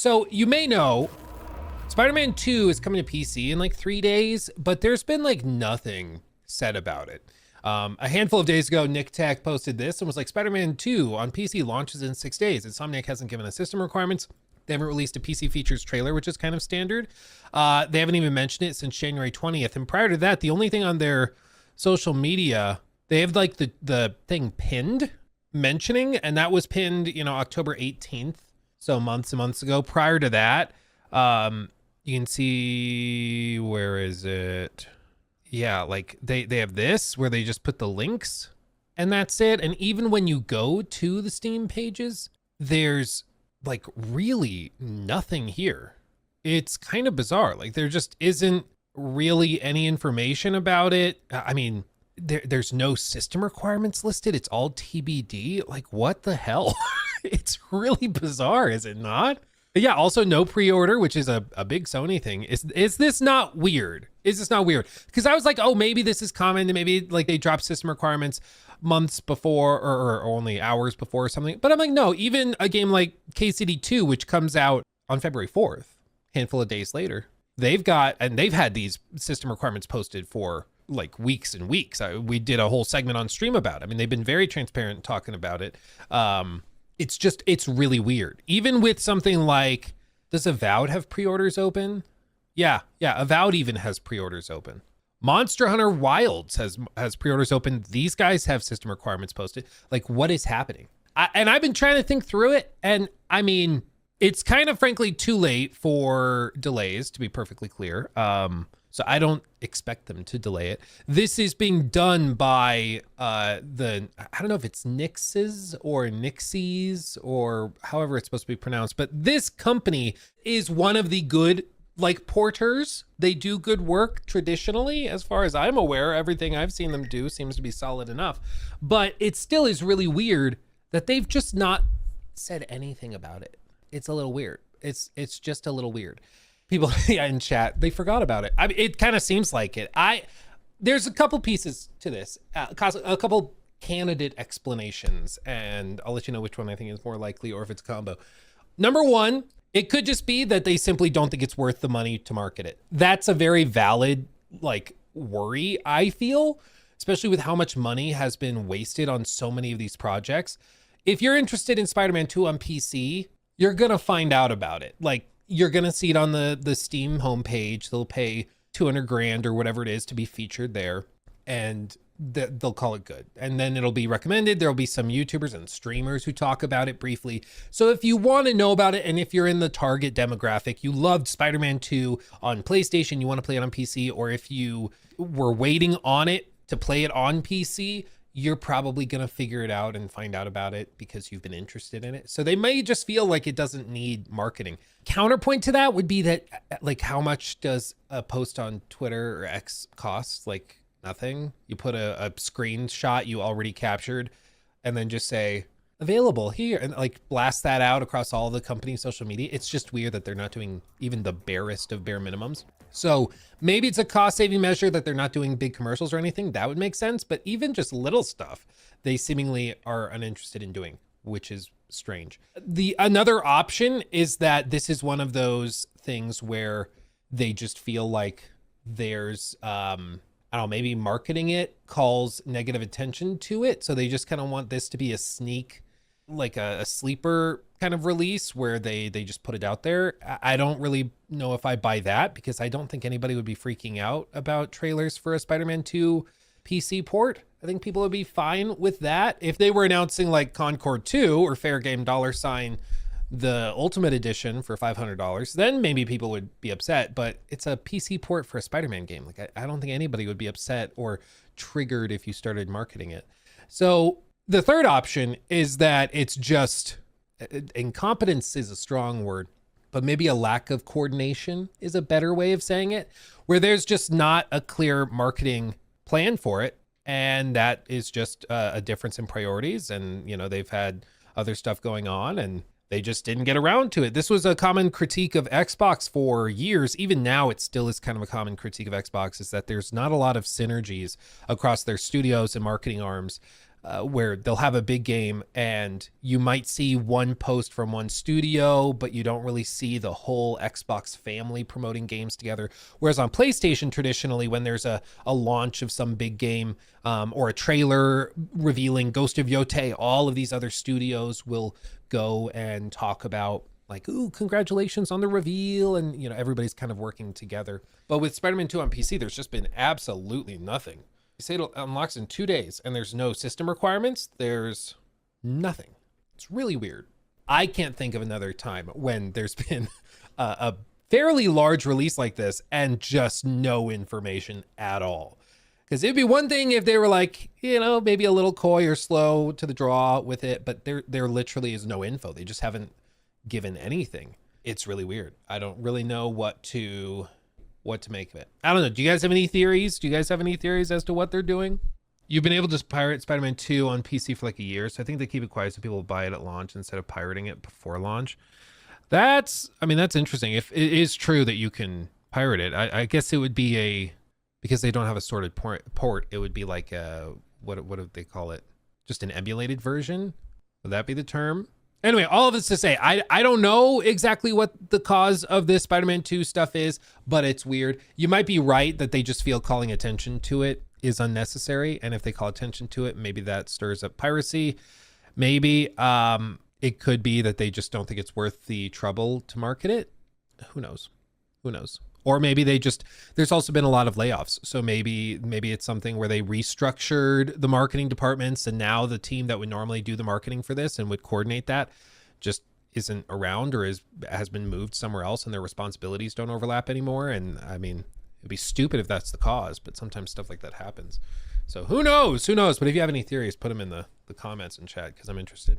So you may know Spider-Man 2 is coming to PC in like 3 days, but there's been like nothing said about it. A handful of days ago, Nick Tech posted this and was like, Spider-Man 2 on PC launches in 6 days. Insomniac hasn't given us system requirements. They haven't released a PC features trailer, which is kind of standard. They haven't even mentioned it since January 20th. And prior to that, the only thing on their social media, they have like the thing pinned mentioning, and that was pinned, October 18th. So months and months ago. Prior to that, you can see, where is it? Yeah, like they have this where they just put the links and that's it. And even when you go to the Steam pages, there's like really nothing here. It's kind of bizarre. Like there just isn't really any information about it. I mean, there's no system requirements listed. It's all TBD. Like what the hell? It's really bizarre, is it not? But yeah, also no pre-order, which is a big Sony thing. Is this not weird? Is this not weird? Because I was like, oh, maybe this is common. Maybe like they drop system requirements months before or only hours before or something. But I'm like, no, even a game like KCD 2, which comes out on February 4th, handful of days later, they've had these system requirements posted for like weeks and weeks. We did a whole segment on stream about it. I mean, they've been very transparent talking about it. It's really weird. Even with something like, does Avowed have pre-orders open? Yeah, Avowed even has pre-orders open. Monster Hunter Wilds has pre-orders open. These guys have system requirements posted. Like, what is happening? I've been trying to think through it, and I mean, it's kind of frankly too late for delays, to be perfectly clear. So I don't expect them to delay it. This is being done by I don't know if it's Nix's or Nixies or however it's supposed to be pronounced, but this company is one of the good like porters. They do good work traditionally. As far as I'm aware, everything I've seen them do seems to be solid enough, but it still is really weird that they've just not said anything about it. It's a little weird. It's just a little weird. People in chat, they forgot about it. I mean, it kind of seems like it. There's a couple pieces to this, a couple candidate explanations, and I'll let you know which one I think is more likely or if it's a combo. Number one, it could just be that they simply don't think it's worth the money to market it. That's a very valid like worry, I feel, especially with how much money has been wasted on so many of these projects. If you're interested in Spider-Man 2 on PC, you're gonna find out about it. Like, you're gonna see it on the Steam homepage. They'll pay 200 grand or whatever it is to be featured there, and they'll call it good. And then it'll be recommended. There'll be some YouTubers and streamers who talk about it briefly. So if you want to know about it, and if you're in the target demographic, you loved Spider-Man 2 on PlayStation, you want to play it on PC, or if you were waiting on it to play it on PC, you're probably going to figure it out and find out about it because you've been interested in it. So they may just feel like it doesn't need marketing. Counterpoint to that would be that, like, how much does a post on Twitter or X cost? Like, nothing. You put a screenshot you already captured and then just say, available here, and like blast that out across all the company's social media. It's just weird that they're not doing even the barest of bare minimums. So maybe it's a cost saving measure that they're not doing big commercials or anything. That would make sense. But even just little stuff, they seemingly are uninterested in doing, which is strange. Another option is that this is one of those things where they just feel like there's, I don't know, maybe marketing it calls negative attention to it. So they just kind of want this to be a sneak, like a sleeper kind of release where they just put it out there. I don't really know if I buy that, because I don't think anybody would be freaking out about trailers for a Spider-Man 2 PC port. I think people would be fine with that. If they were announcing like Concord 2 or Fair Game $, the Ultimate Edition for $500, then maybe people would be upset. But it's a PC port for a Spider-Man game. Like, I don't think anybody would be upset or triggered if you started marketing it. So the third option is that it's just, incompetence is a strong word, but maybe a lack of coordination is a better way of saying it, where there's just not a clear marketing plan for it. And that is just a difference in priorities. And, you know, they've had other stuff going on and they just didn't get around to it. This was a common critique of Xbox for years. Even now, it still is kind of a common critique of Xbox, is that there's not a lot of synergies across their studios and marketing arms. where they'll have a big game and you might see one post from one studio, but you don't really see the whole Xbox family promoting games together. Whereas on PlayStation, traditionally, when there's a launch of some big game or a trailer revealing Ghost of Yotei, all of these other studios will go and talk about like, ooh, congratulations on the reveal. And, you know, everybody's kind of working together. But with Spider-Man 2 on PC, there's just been absolutely nothing. You say it unlocks in 2 days and there's no system requirements. There's nothing. It's really weird. I can't think of another time when there's been a fairly large release like this and just no information at all. Because it'd be one thing if they were like, you know, maybe a little coy or slow to the draw with it, but there literally is no info. They just haven't given anything. It's really weird. I don't really know what to make of it. I don't know. Do you guys have any theories? Do you guys have any theories as to what they're doing? You've been able to pirate Spider-Man 2 on PC for like a year, so I think they keep it quiet so people will buy it at launch instead of pirating it before launch. That's interesting. If it is true that you can pirate it, I guess it would be because they don't have a sorted port, it would be like what do they call it? Just an emulated version? Would that be the term? Anyway, all of this to say, I don't know exactly what the cause of this Spider-Man 2 stuff is, but it's weird. You might be right that they just feel calling attention to it is unnecessary. And if they call attention to it, maybe that stirs up piracy. Maybe it could be that they just don't think it's worth the trouble to market it. Who knows? Who knows? Or maybe there's also been a lot of layoffs. So maybe it's something where they restructured the marketing departments and now the team that would normally do the marketing for this and would coordinate that just isn't around or has been moved somewhere else and their responsibilities don't overlap anymore. And I mean, it'd be stupid if that's the cause, but sometimes stuff like that happens. So who knows? But if you have any theories, put them in the comments and chat because I'm interested.